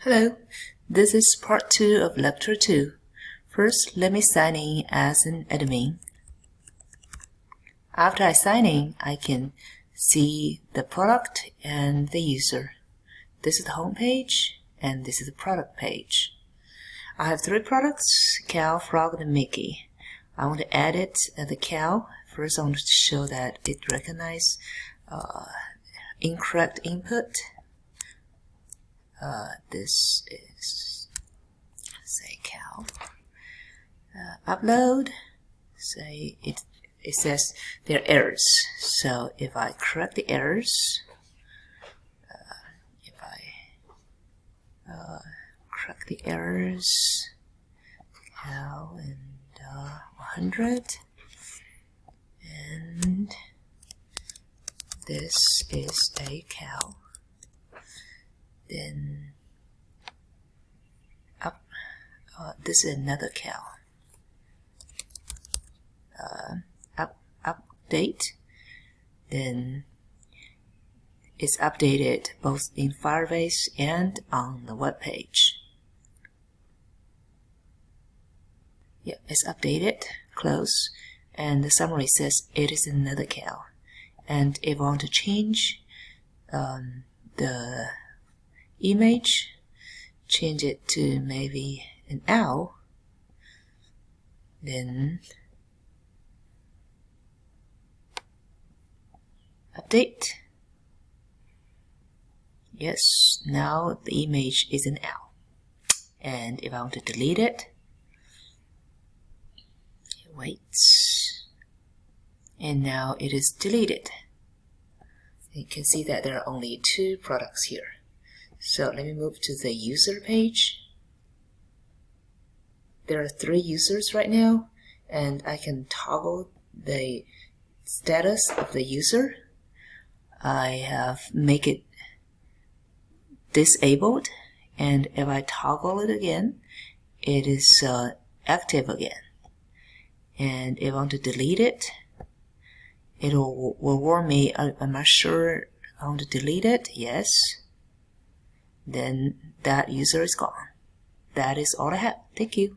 Hello, this is part 2 of lecture 2. First, let me sign in as an admin. After I sign in, I can see the product and the user. This is the home page and this is the product page. I have 3 products, cow, frog, and Mickey. I want to edit the cow. First, I want to show that it recognizes incorrect input. This is, say, cow. Upload, say it says there are errors. So if I correct the errors, cow and 100, and this is a cow. Then this is another cow. Update. Then it's updated both in Firebase and on the web page. Yeah, it's updated. Close. And the summary says it is another cow. And if I want to change the image, change it to maybe an owl, then update. Yes, now the image is an owl. And if I want to delete it, wait, and now it is deleted. You can see that there are only 2 products here. So let me move to the user page. There are 3 users right now, and I can toggle the status of the user. I have make it disabled, and if I toggle it again, it is active again. And if I want to delete it, it will warn me. I'm not sure I want to delete it. Yes. Then that user is gone. That is all I have. Thank you.